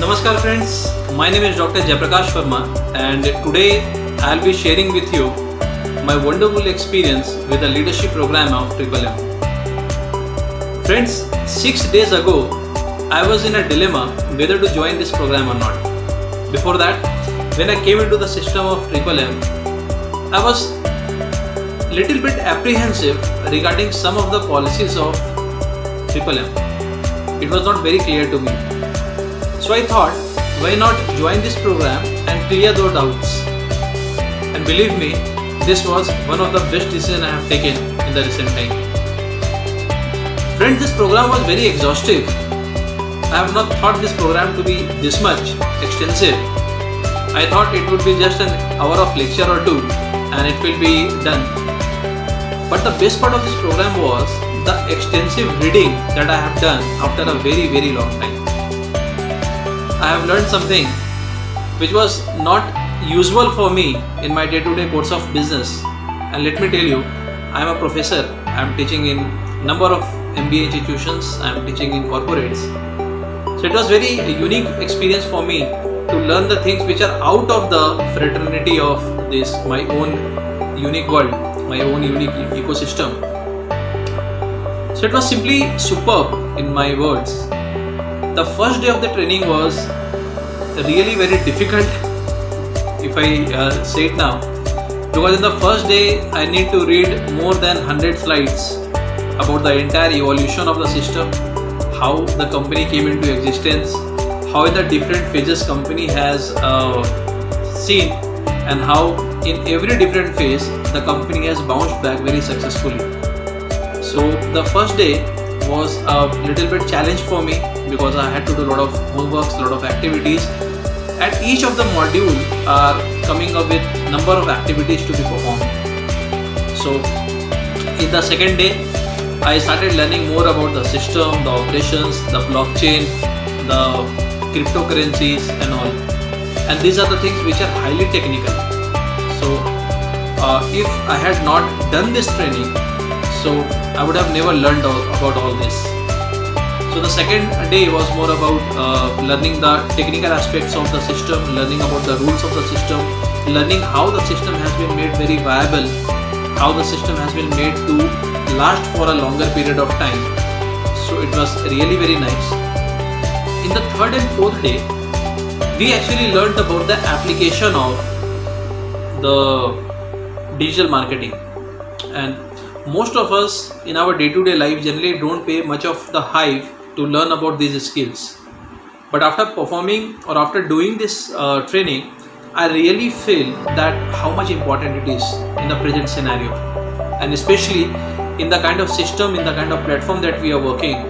Namaskar friends, my name is Dr. Jayaprakash Verma and today I'll be sharing with you my wonderful experience with the leadership program of Triple M. Friends, 6 days ago I was in a dilemma whether to join this program or not. Before that, when I came into the system of Triple M, I was little bit apprehensive regarding some of the policies of Triple M. It was not very clear to me. So I thought, why not join this program and clear those doubts? And believe me, this was one of the best decisions I have taken in the recent time. Friends, this program was very exhaustive. I have not thought this program to be this much extensive. I thought it would be just an hour of lecture or two and it will be done. But the best part of this program was the extensive reading that I have done after a very long time. I have learned something which was not usual for me in my day-to-day course of business. And let me tell you, I am a professor. I am teaching in number of MBA institutions. I am teaching in corporates. So it was very unique experience for me to learn the things which are out of the fraternity of this my own unique world, my own unique ecosystem. So it was simply superb in my words. The first day of the training was really very difficult, if I say it now, because in the first day I need to read more than 100 slides about the entire evolution of the system, how the company came into existence, how in the different phases company has seen, and how in every different phase the company has bounced back very successfully. So the first day was a little bit challenge for me because I had to do a lot of homeworks, a lot of activities. And each of the module are coming up with number of activities to be performed. So in the second day, I started learning more about the system, the operations, the blockchain, the cryptocurrencies and all. And these are the things which are highly technical. So if I had not done this training, so I would have never learned about all this. So the second day was more about learning the technical aspects of the system, learning about the rules of the system, learning how the system has been made very viable, how the system has been made to last for a longer period of time. So it was really very nice. In the third and fourth day, we actually learned about the application of the digital marketing. And most of us in our day-to-day life generally don't pay much of the hype to learn about these skills. But after performing or after doing this training, I really feel that how much important it is in the present scenario. And especially in the kind of system, in the kind of platform that we are working,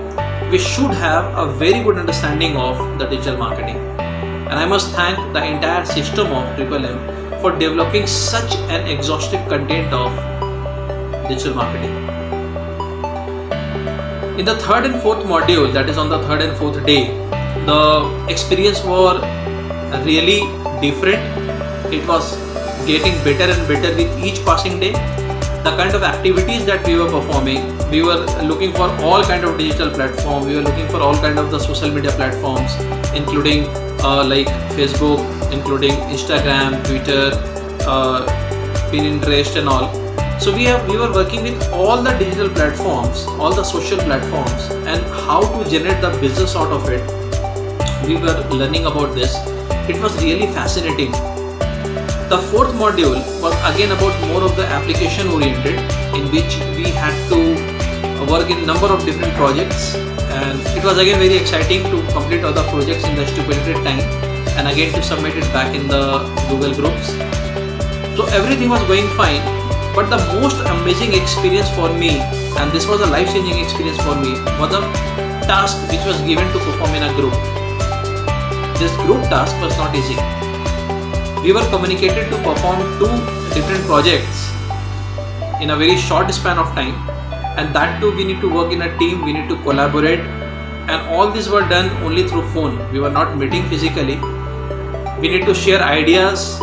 we should have a very good understanding of the digital marketing. And I must thank the entire system of Triple M for developing such an exhaustive content of digital marketing. In the third and fourth module, that is on the third and fourth day, the experience were really different. It was getting better and better with each passing day. The kind of activities that we were performing, we were looking for all kind of digital platforms, we were looking for all kind of the social media platforms, including like Facebook, including Instagram, Twitter, Pinterest and all. So we were working with all the digital platforms, all the social platforms, and how to generate the business out of it. We were learning about this. It was really fascinating. The fourth module was again about more of the application oriented, in which we had to work in number of different projects, and it was again very exciting to complete all the projects in the stipulated time and again to submit it back in the Google groups. So everything was going fine. But the most amazing experience for me, and this was a life-changing experience for me, was a task which was given to perform in a group. This group task was not easy. We were communicated to perform 2 different projects in a very short span of time, and that too we need to work in a team, we need to collaborate, and all these were done only through phone. We were not meeting physically. We need to share ideas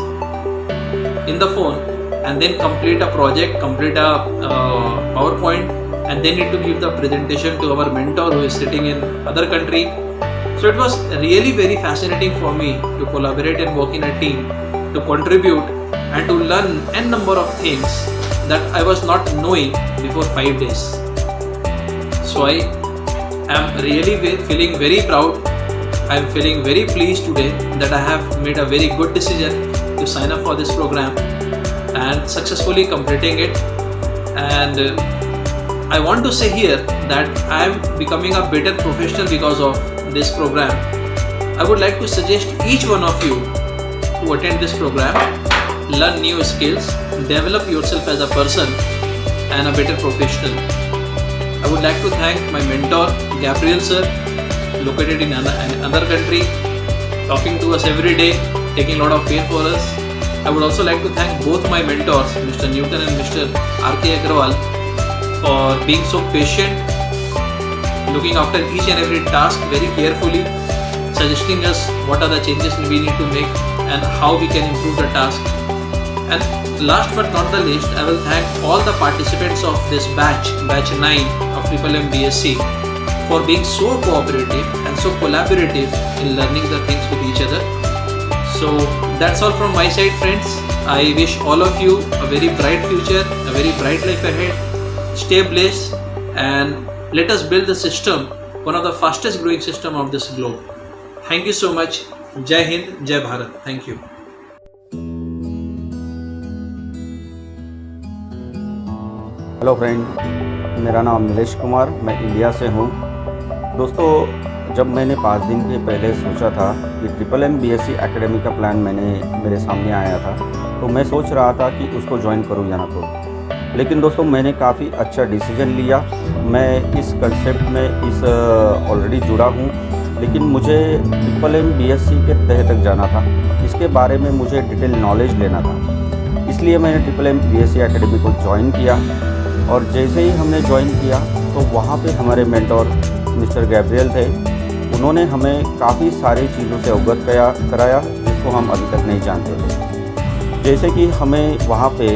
in the phone and then complete a project, complete a PowerPoint, and then need to give the presentation to our mentor who is sitting in other country. So it was really very fascinating for me to collaborate and work in a team, to contribute and to learn n number of things that I was not knowing before 5 days. So I am really feeling very proud. I am feeling very pleased today that I have made a very good decision to sign up for this program and successfully completing it. And I want to say here that I am becoming a better professional because of this program. I would like to suggest each one of you to attend this program, learn new skills, develop yourself as a person and a better professional. I would like to thank my mentor Gabriel sir, located in another country, talking to us every day, taking a lot of pain for us. I would also like to thank both my mentors, Mr. Newton and Mr. R.K. Agrawal, for being so patient, looking after each and every task very carefully, suggesting us what are the changes we need to make and how we can improve the task. And last but not the least, I will thank all the participants of this batch 9 of MMM BSc, for being so cooperative and so collaborative in learning the things with each other. So that's all from my side, friends. I wish all of you a very bright future, a very bright life ahead. Stay blessed and let us build the system, one of the fastest growing system of this globe. Thank you so much. Jai Hind, Jai Bharat. Thank you. Hello friend, मेरा नाम नीलेश कुमार, मैं India से हूँ। दोस्तों, जब मैंने 5 दिन के पहले सोचा था कि MMM BSc एकेडमी का प्लान मेरे सामने आया था, तो मैं सोच रहा था कि उसको ज्वाइन करूँ या ना करूँ। लेकिन दोस्तों, मैंने काफ़ी अच्छा डिसीजन लिया। मैं इस कंसेप्ट में ऑलरेडी जुड़ा हूँ, लेकिन मुझे MMM BSc के तह तक जाना था। इसके बारे में मुझे डिटेल नॉलेज लेना था, इसलिए मैंने MMM BSc एकेडमी को ज्वाइन किया। और जैसे ही हमने ज्वाइन किया तो वहाँ पे हमारे मेंटोर मिस्टर गैब्रियल थे। उन्होंने हमें काफ़ी सारी चीज़ों से अवगत कराया जिसको हम अभी तक नहीं जानते थे। जैसे कि हमें वहाँ पे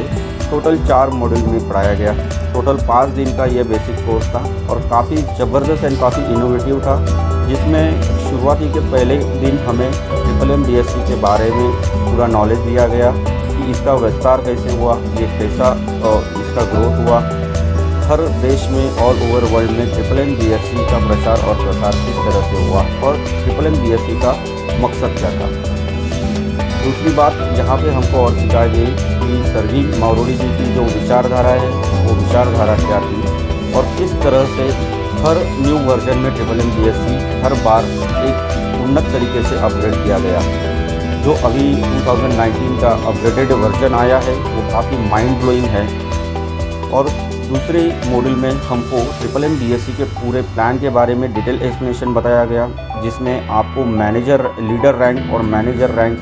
टोटल 4 मॉड्यूल में पढ़ाया गया। टोटल 5 दिन का ये बेसिक कोर्स था और काफ़ी ज़बरदस्त एंड काफ़ी इनोवेटिव था, जिसमें शुरुआती के पहले दिन हमें MMM BSc के बारे में पूरा नॉलेज दिया गया कि इसका विस्तार कैसे हुआ, ये कैसा इसका ग्रोथ हुआ, हर देश में ऑल ओवर वर्ल्ड में MMM BSc का प्रचार और प्रसार किस तरह से हुआ और MMM BSc का मकसद क्या था। दूसरी बात, यहाँ पे हमको और सिखाई गई कि सरजी मावरोडी जी की जो विचारधारा है वो विचारधारा क्या थी और किस तरह से हर न्यू वर्जन में MMM BSc हर बार एक उन्नत तरीके से अपग्रेड किया गया। जो अभी 2019 का अपग्रेडेड वर्जन आया है वो काफ़ी माइंड ब्लोइंग है। और दूसरे मॉड्यूल में हमको MMM BSc के पूरे प्लान के बारे में डिटेल एक्सप्लेनेशन बताया गया, जिसमें आपको मैनेजर लीडर रैंक और मैनेजर रैंक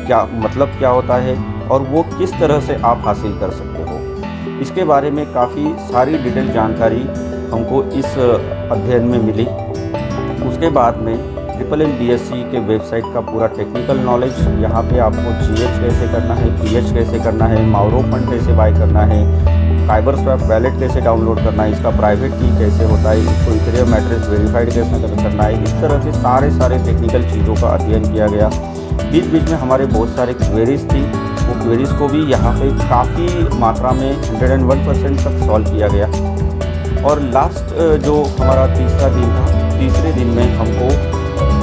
क्या होता है और वो किस तरह से आप हासिल कर सकते हो। इसके बारे में काफ़ी सारी डिटेल जानकारी हमको इस अध्ययन में मिली। उसके बाद में MMM BSc के वेबसाइट का पूरा टेक्निकल नॉलेज, यहाँ पे आपको GH कैसे करना है, PH कैसे करना है, मावरो फंड कैसे बाय करना है, फाइबर स्वैप वैलेट कैसे डाउनलोड करना है, इसका प्राइवेट की कैसे होता है, इसको इथेरियम एड्रेस वेरीफाइड कैसे करना है, इस तरह के सारे टेक्निकल चीज़ों का अध्ययन किया गया। बीच बीच में हमारे बहुत सारे क्वेरीज थी, वो क्वेरीज को भी यहाँ पे काफ़ी मात्रा में 101% तक सॉल्व किया गया। और लास्ट जो हमारा तीसरा दिन था, तीसरे दिन में हमको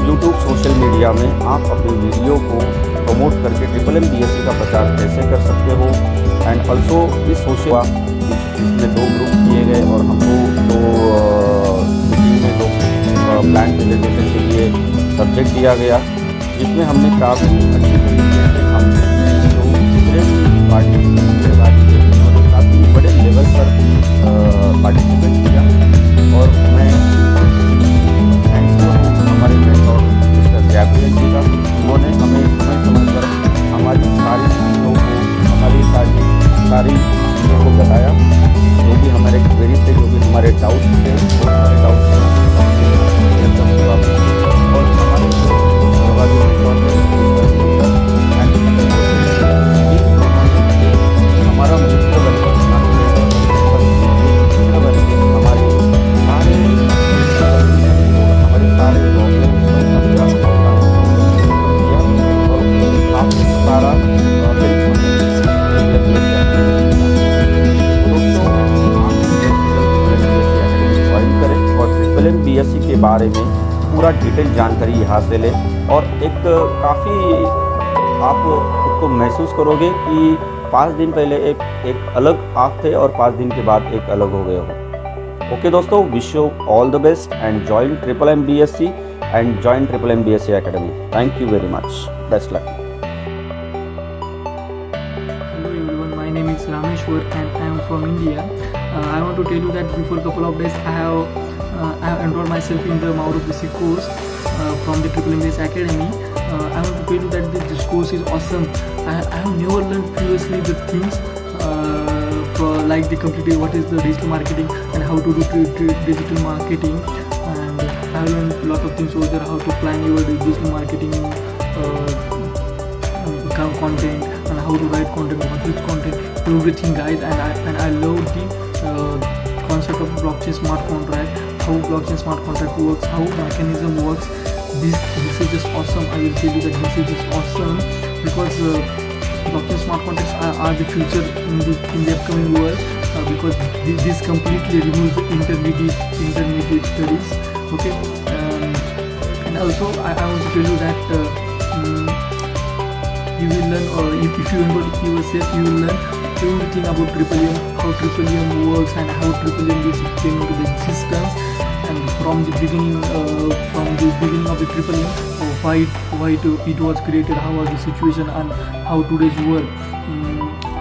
यूट्यूब सोशल मीडिया में आप अपनी वीडियो को प्रमोट करके MMM BSc का प्रचार कैसे कर सकते हो। एंड ऑल्सो इस सोशल इसमें 2 ग्रुप किए गए और हमको 2 सिटी में 2 प्लान प्रेजेंटेशन के लिए सब्जेक्ट दिया गया, जिसमें हमने काफ़ी अच्छी तरीके से हम जो दूसरे पार्टिसिपेंट थे उन्होंने काफ़ी बड़े लेवल पर पार्टिसिपेट किया। और मैं हमारे मेंटोर मिस्टर गैब्रियल जी का, उन्होंने हमें समय पर हमारी सारी चीज़ों को सारी चीज़ों को बताया, जो भी हमारे क्वेरी थे, जो भी हमारे डाउट्स थे, बहुत सारे डाउट्स थे और हमारे सहभागी हमारा मित्र बन के हमारे सारे पूरा डिटेल जानकारी यहाँ से लें और एक काफ़ी आप खुद को महसूस करोगे कि 5 दिन पहले एक अलग आप थे और 5 दिन के बाद एक अलग हो गए हो। ओके दोस्तों, wish you all the best and join triple MBSc and join Triple MBSc Academy. Thank you very much. Best luck. Hello everyone, my name is Rameshwar and I am from India. I want to tell you that before a couple of days I have enrolled myself in the Mauro basic course from the Triple MBSc Academy. I want to tell you that this course is awesome. I have never learned previously the things like the complete what is the digital marketing and how to do digital marketing. I have learned a lot of things over there, how to plan your digital marketing content and how to write content, what is content, everything guys. And I love the concept of blockchain smart contract, how blockchain smart contract works, how mechanism works. This is just awesome. I will tell you that this is just awesome because blockchain smart contracts are the future in the upcoming world because this completely removes the intermediaries. Okay, and also I want to tell you that you will learn, or if you enroll yourself, you will learn everything about Triple M, how Triple M works and how Triple M came into the existence, and from the beginning of the Triple M, why it was created, how was the situation, and how today's work,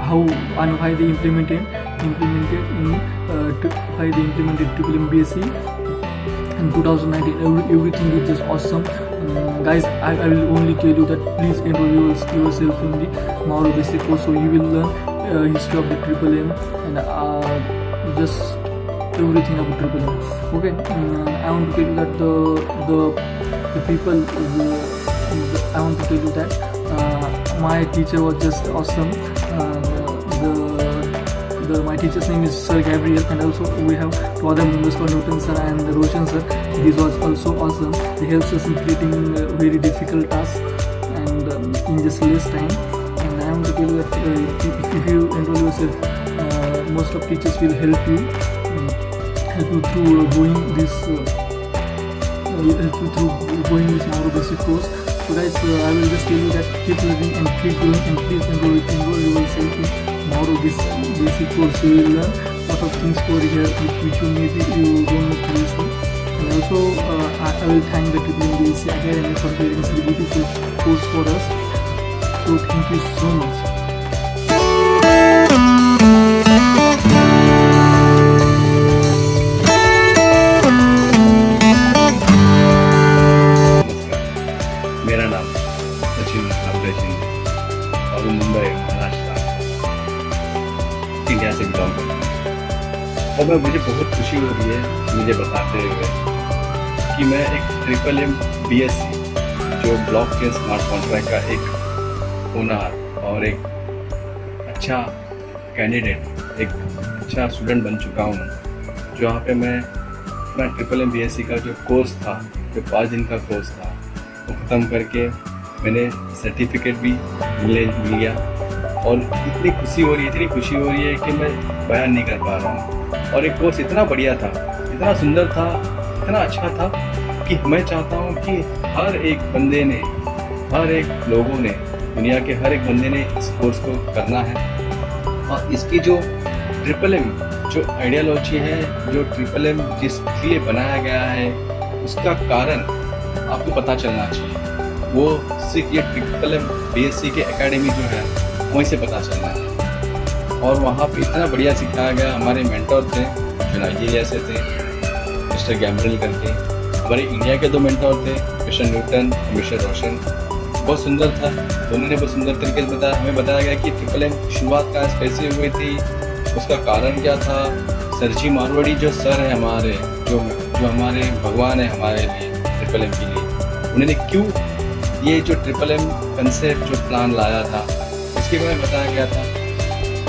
how and why they implemented Triple MBSc in 2019. Everything is just awesome. Guys, I will only tell you that please enroll yourself in the Mauro basic course, so you will learn history of the Triple M and just everything about Triple M. Okay, I want to tell you that the people, I want to tell you that my teacher was just awesome. My teacher's name is Sir Gabriel, and also we have two other members called Newton sir and Roshan sir. This was also awesome. They helps us in creating very difficult tasks and in just less time. And I want to tell you that if you enroll yourself, most of teachers will help you through going this Mauro basic course. So guys, I will just tell you that keep learning and keep growing, and please enroll yourself in Mauro basic course. You will learn a lot of things over here which you don't know previously. And also I will thank the Triple MBSc Academy for creating this beautiful course for us. So thank you so much. मेरा नाम सचिन और Mumbai Maharashtra India से belong करता हूँ। और मुझे बहुत खुशी हो रही है मुझे बताते हुए कि मैं एक Triple MBSc जो ब्लॉकचेन स्मार्ट कॉन्ट्रैक्ट का एक ओनर और एक अच्छा कैंडिडेट, एक अच्छा स्टूडेंट बन चुका हूँ। जो यहाँ पे मैं अपना Triple MBSc का जो कोर्स था, जो 5 दिन का कोर्स था, वो ख़त्म करके मैंने सर्टिफिकेट भी मिल गया। और इतनी खुशी हो रही है कि मैं बयान नहीं कर पा रहा हूँ। और एक कोर्स इतना बढ़िया था, इतना सुंदर था, इतना अच्छा था कि मैं चाहता हूँ कि हर एक बंदे ने, हर एक लोगों ने, दुनिया के हर एक बंदे ने इस कोर्स को करना है। और इसकी जो Triple M जो आइडियोलॉजी है, जो Triple M जिस लिए बनाया गया है, उसका कारण आपको पता चलना चाहिए। वो सिर्फ ये Triple MBSc के एकेडमी जो है वहीं से पता चलना है। और वहाँ पे इतना बढ़िया सिखाया गया। हमारे मेंटर थे जो नाइजीरिया से थे, मिस्टर गैब्रियल करके। हमारे इंडिया के 2 मेंटर थे, मिस्टर न्यूटन और मिस्टर रोशन। बहुत सुंदर था, दोनों ने बहुत सुंदर तरीके से बताया। हमें बताया गया कि Triple M शुरुआत कैसे हुई थी, उसका कारण क्या था। सरजी मारवाड़ी जो सर है हमारे, जो हमारे भगवान है हमारे लिए, Triple M के लिए, उन्होंने क्यों ये जो Triple M कंसेप्ट जो प्लान लाया था उसके बारे में बताया गया था।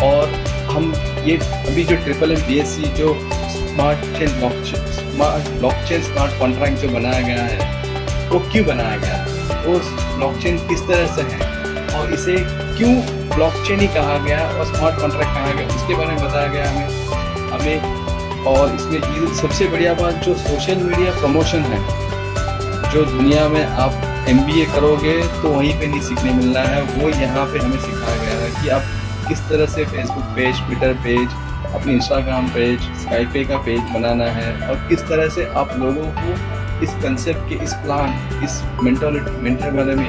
और हम ये अभी जो Triple MBSc जो ब्लॉकचेन स्मार्ट कॉन्ट्रैक्ट जो बनाया गया है, वो क्यों बनाया गया, वो ब्लॉकचेन किस तरह से है और इसे क्यों ब्लॉकचेन ही कहा गया और स्मार्ट कॉन्ट्रैक्ट कहा गया, उसके बारे में बताया गया हमें। और इसमें सबसे बढ़िया बात जो सोशल मीडिया प्रमोशन है, जो दुनिया में आप MBA करोगे तो वहीं पे नहीं सीखने मिलना है, वो यहाँ पे हमें सिखाया गया है कि आप किस तरह से फेसबुक पेज, ट्विटर पेज, अपनी इंस्टाग्राम पेज, स्काइपे का पेज बनाना है और किस तरह से आप लोगों को इस कंसेप्ट के, इस प्लान, इस मेंटर बारे में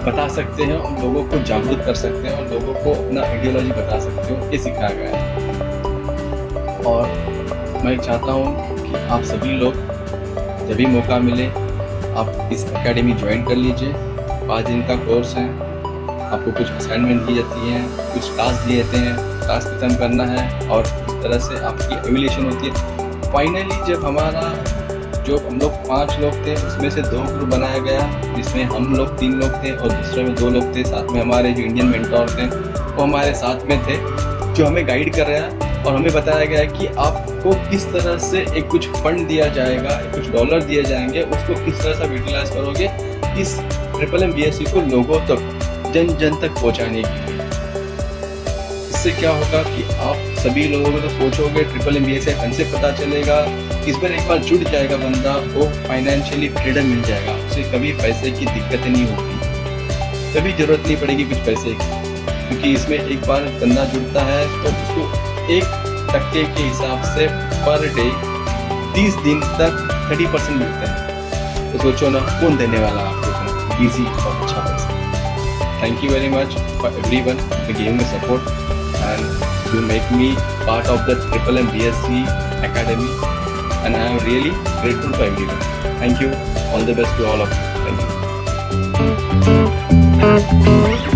बता सकते हैं और लोगों को जागरूक कर सकते हैं और लोगों को अपना आइडियोलॉजी बता सकते हो, ये सिखाया गया है। और मैं चाहता हूँ कि आप सभी लोग जब भी मौका मिले आप इस एकेडमी ज्वाइन कर लीजिए। 5 दिन का कोर्स है, आपको कुछ असाइनमेंट दी जाती हैं, कुछ टास्क दिए जाते हैं, टास्क खत्म करना है और इस तरह से आपकी एवेल्यूशन होती है। फाइनली जब हमारा जो हम लोग 5 लोग थे उसमें से 2 ग्रुप बनाया गया, जिसमें हम लोग 3 लोग थे और दूसरे में 2 लोग थे। साथ में हमारे जो इंडियन मेंटोर थे वो हमारे साथ में थे, जो हमें गाइड कर रहा है और हमें बताया गया है कि आपको किस तरह से एक कुछ फंड दिया जाएगा, कुछ डॉलर दिए जाएंगे, उसको किस तरह से यूटिलाइज करोगे इस ट्रिपल MBSc को लोगों तक, जन जन तक पहुंचाने के लिए। इससे क्या होगा कि आप सभी लोगों को तो सोचोगे, ट्रिपल MBSc का कंसेप्ट पता चलेगा, इस पर एक बार जुड़ जाएगा बंदा, वो फाइनेंशियली फ्रीडम मिल जाएगा, उसे कभी पैसे की दिक्कत नहीं होगी, कभी जरूरत नहीं पड़ेगी कुछ पैसे की, क्योंकि इसमें एक बार बंदा जुड़ता है तो उसको 1% के हिसाब से पर डे 30 दिन तक 30% मिलता है। तो सोचो ना, कौन देने वाला है आपको ईजी और अच्छा पैसा। Thank you very much for everyone for giving me support and you make me part of the Triple MBSc Academy, and I am really grateful for everyone. Thank you. All the best to all of you. Thank you.